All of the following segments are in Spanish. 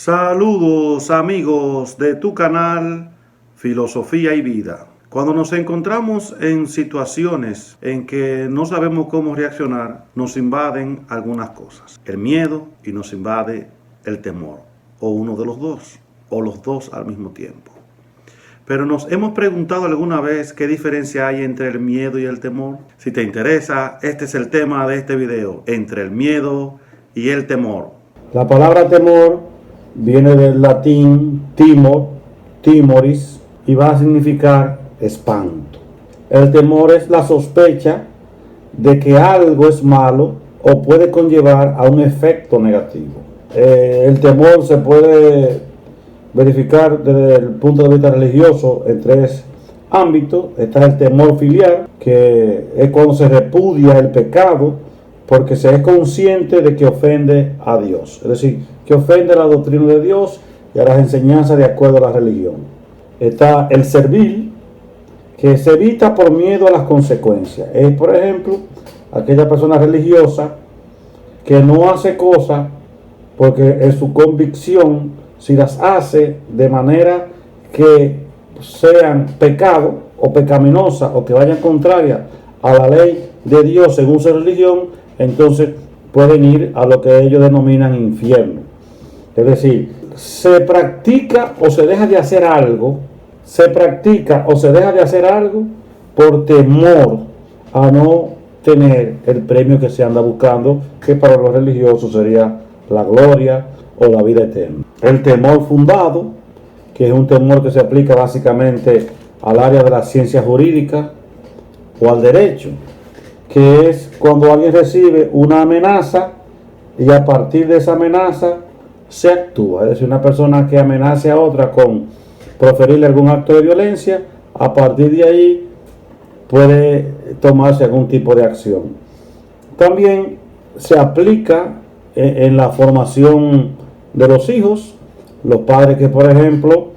Saludos amigos de tu canal Filosofía y Vida. Cuando nos encontramos en situaciones en que no sabemos cómo reaccionar, nos invaden algunas cosas. El miedo y nos invade el temor, o uno de los dos, o los dos al mismo tiempo. Pero nos hemos preguntado alguna vez qué diferencia hay entre el miedo y el temor. Si te interesa, este es el tema de este video, entre el miedo y el temor. La palabra temor viene del latín timoris, y va a significar espanto. El temor es la sospecha de que algo es malo o puede conllevar a un efecto negativo. El temor se puede verificar desde el punto de vista religioso en tres ámbitos. Está el temor filial, que es cuando se repudia el pecado porque se es consciente de que ofende a Dios, es decir, que ofende a la doctrina de Dios y a las enseñanzas de acuerdo a la religión. Está el servil, que se evita por miedo a las consecuencias. Es, por ejemplo, aquella persona religiosa que no hace cosas porque es su convicción, si las hace de manera que sean pecado o pecaminosa o que vayan contraria a la ley de Dios según su religión, entonces pueden ir a lo que ellos denominan infierno. Es decir, se practica o se deja de hacer algo, por temor a no tener el premio que se anda buscando, que para los religiosos sería la gloria o la vida eterna. El temor fundado, que es un temor que se aplica básicamente al área de la ciencia jurídica o al derecho, que es cuando alguien recibe una amenaza y a partir de esa amenaza se actúa. Es decir, una persona que amenace a otra con proferirle algún acto de violencia, a partir de ahí puede tomarse algún tipo de acción. También se aplica en la formación de los hijos. Los padres que, por ejemplo,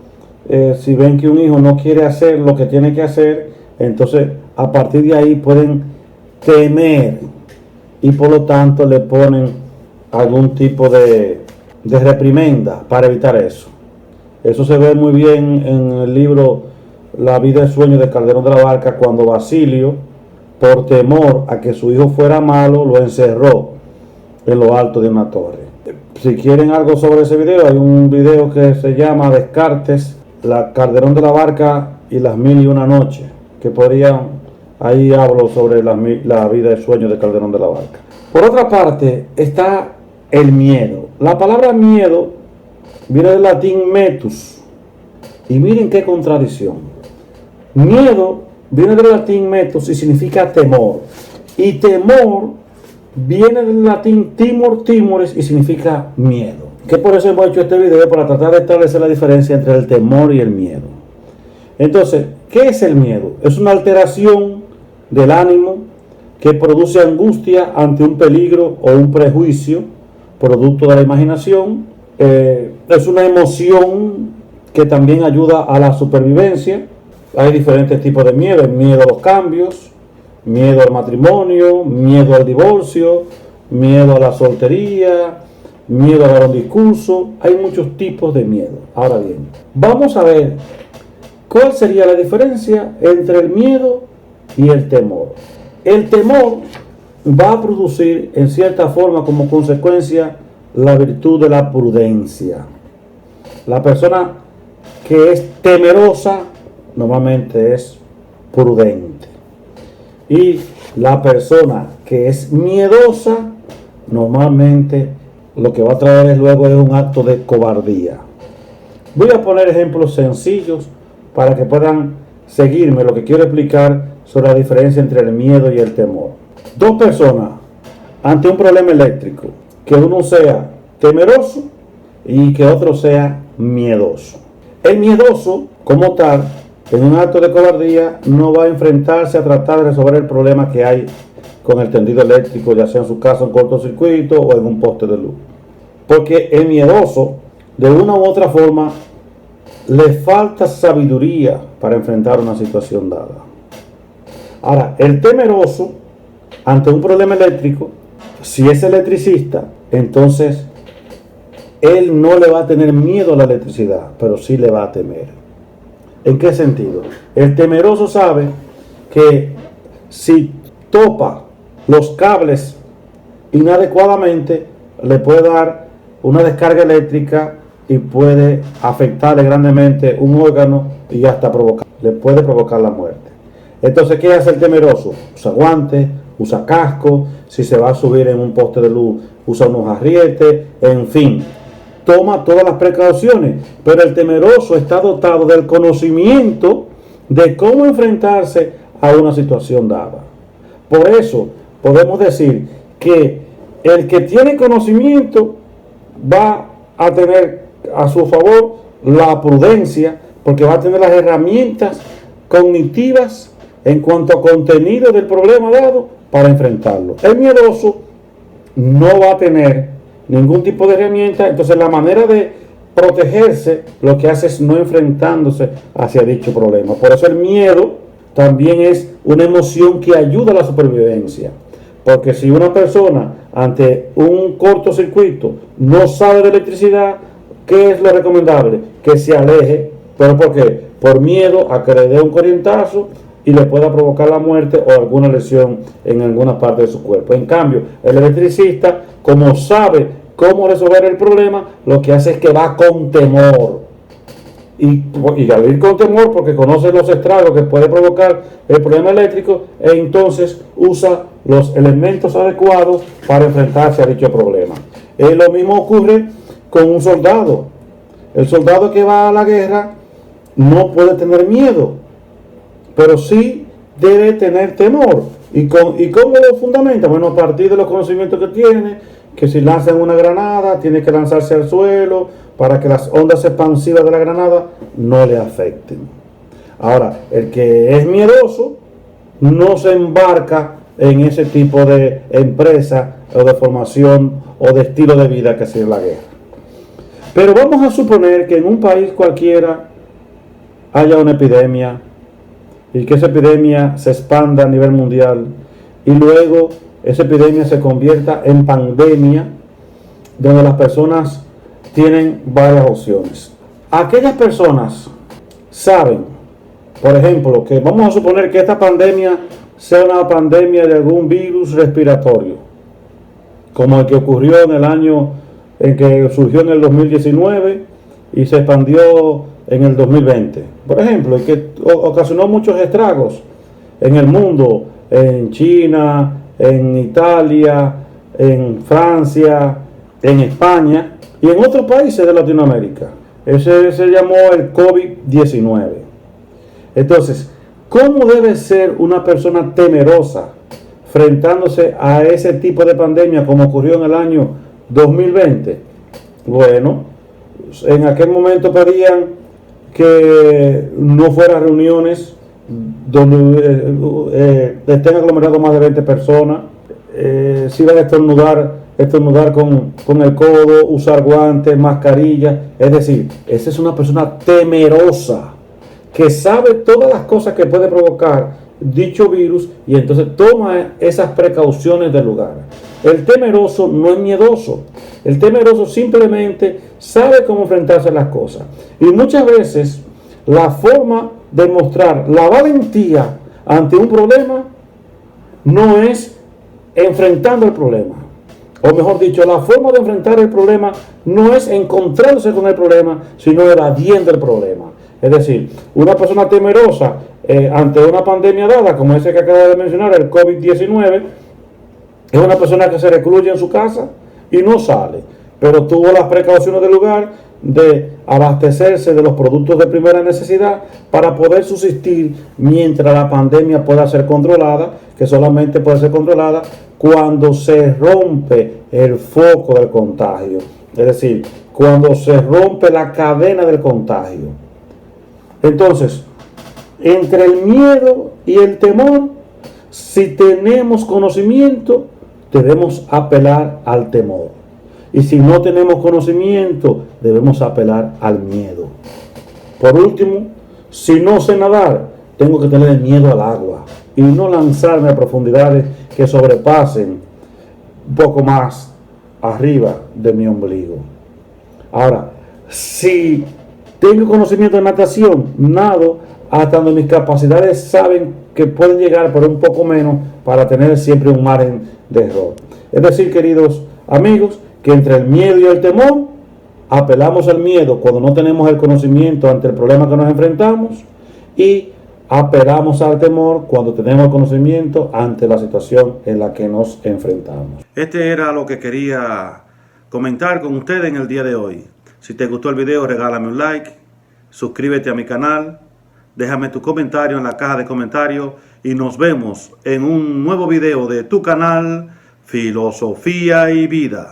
si ven que un hijo no quiere hacer lo que tiene que hacer, entonces a partir de ahí pueden temer y por lo tanto le ponen algún tipo de reprimenda para evitar eso. Eso se ve muy bien en el libro La vida y sueño de Calderón de la Barca, cuando Basilio, por temor a que su hijo fuera malo, lo encerró en lo alto de una torre. Si quieren algo sobre ese video, hay un video que se llama Descartes, la Calderón de la Barca y las mil y una noches, que podrían, ahí hablo sobre la vida y sueño de Calderón de la Barca. Por otra parte está el miedo. La palabra miedo viene del latín metus, y miren qué contradicción. Miedo viene del latín metus y significa temor, y temor viene del latín timoris y significa miedo. Que por eso hemos hecho este video, para tratar de establecer la diferencia entre el temor y el miedo. Entonces, ¿qué es el miedo? Es una alteración del ánimo que produce angustia ante un peligro o un prejuicio producto de la imaginación. Es una emoción que también ayuda a la supervivencia. Hay diferentes tipos de miedo: miedo a los cambios, miedo al matrimonio, miedo al divorcio, miedo a la soltería, miedo a dar un discurso. Hay muchos tipos de miedo. Ahora bien, vamos a ver cuál sería la diferencia entre el miedo y el temor. El temor va a producir en cierta forma como consecuencia la virtud de la prudencia. La persona que es temerosa normalmente es prudente, y la persona que es miedosa normalmente lo que va a traer luego es un acto de cobardía. Voy a poner ejemplos sencillos para que puedan seguirme lo que quiero explicar sobre la diferencia entre el miedo y el temor. Dos personas ante un problema eléctrico, que uno sea temeroso y que otro sea miedoso. El miedoso, como tal, en un acto de cobardía, no va a enfrentarse a tratar de resolver el problema que hay con el tendido eléctrico, ya sea en su casa un cortocircuito o en un poste de luz. Porque el miedoso, de una u otra forma, le falta sabiduría para enfrentar una situación dada. Ahora, el temeroso, ante un problema eléctrico, si es electricista, entonces él no le va a tener miedo a la electricidad, pero sí le va a temer. ¿En qué sentido? El temeroso sabe que si topa los cables inadecuadamente, le puede dar una descarga eléctrica y puede afectarle grandemente un órgano y hasta le puede provocar la muerte. Entonces, ¿qué hace el temeroso? Usa guantes, usa casco, si se va a subir en un poste de luz, usa unos arrietes, en fin, toma todas las precauciones, pero el temeroso está dotado del conocimiento de cómo enfrentarse a una situación dada. Por eso podemos decir que el que tiene conocimiento va a tener a su favor la prudencia, porque va a tener las herramientas cognitivas en cuanto a contenido del problema dado para enfrentarlo. El miedoso no va a tener ningún tipo de herramienta, entonces la manera de protegerse lo que hace es no enfrentándose hacia dicho problema. Por eso el miedo también es una emoción que ayuda a la supervivencia, porque si una persona ante un cortocircuito no sabe de electricidad, ¿qué es lo recomendable? Que se aleje. ¿Pero por qué? Por miedo a que le dé un corrientazo y le pueda provocar la muerte o alguna lesión en alguna parte de su cuerpo. En cambio, el electricista, como sabe cómo resolver el problema, lo que hace es que va con temor. Y al ir con temor, porque conoce los estragos que puede provocar el problema eléctrico, e entonces usa los elementos adecuados para enfrentarse a dicho problema. Lo mismo ocurre con un soldado. El soldado que va a la guerra no puede tener miedo, pero sí debe tener temor. ¿Y cómo lo fundamenta? Bueno, a partir de los conocimientos que tiene, que si lanzan una granada, tiene que lanzarse al suelo para que las ondas expansivas de la granada no le afecten. Ahora, el que es miedoso no se embarca en ese tipo de empresa o de formación o de estilo de vida que es la guerra. Pero vamos a suponer que en un país cualquiera haya una epidemia y que esa epidemia se expanda a nivel mundial y luego esa epidemia se convierta en pandemia, donde las personas tienen varias opciones. Aquellas personas saben, por ejemplo, que vamos a suponer que esta pandemia sea una pandemia de algún virus respiratorio, como el que ocurrió en el año en que surgió en el 2019 y se expandió en el 2020, por ejemplo, y que ocasionó muchos estragos en el mundo, en China, en Italia, en Francia, en España y en otros países de Latinoamérica. Ese se llamó el COVID-19. Entonces, ¿cómo debe ser una persona temerosa enfrentándose a ese tipo de pandemia como ocurrió en el año 2020? Bueno, en aquel momento pedían que no fuera reuniones donde estén aglomerados más de 20 personas, si van a estornudar con el codo, usar guantes, mascarilla. Es decir, esa es una persona temerosa que sabe todas las cosas que puede provocar dicho virus y entonces toma esas precauciones del lugar. El temeroso no es miedoso. El temeroso simplemente sabe cómo enfrentarse a las cosas. Y muchas veces la forma de mostrar la valentía ante un problema no es enfrentando el problema. O mejor dicho, la forma de enfrentar el problema no es encontrándose con el problema, sino evadiendo el problema. Es decir, una persona temerosa ante una pandemia dada, como ese que acabo de mencionar, el COVID-19, es una persona que se recluye en su casa y no sale, pero tuvo las precauciones del lugar de abastecerse de los productos de primera necesidad para poder subsistir mientras la pandemia pueda ser controlada, que solamente puede ser controlada cuando se rompe el foco del contagio, es decir, cuando se rompe la cadena del contagio. Entonces, entre el miedo y el temor, si tenemos conocimiento, debemos apelar al temor. Y si no tenemos conocimiento, debemos apelar al miedo. Por último, si no sé nadar, tengo que tener miedo al agua y no lanzarme a profundidades que sobrepasen un poco más arriba de mi ombligo. Ahora, si tengo conocimiento de natación, nado hasta donde mis capacidades saben que pueden llegar, pero un poco menos, para tener siempre un margen de error. Es decir, queridos amigos, que entre el miedo y el temor, apelamos al miedo cuando no tenemos el conocimiento ante el problema que nos enfrentamos, y apelamos al temor cuando tenemos conocimiento ante la situación en la que nos enfrentamos. Este era lo que quería comentar con ustedes en el día de hoy. Si te gustó el video, regálame un like, suscríbete a mi canal, déjame tu comentario en la caja de comentarios y nos vemos en un nuevo video de tu canal Filosofía y Vida.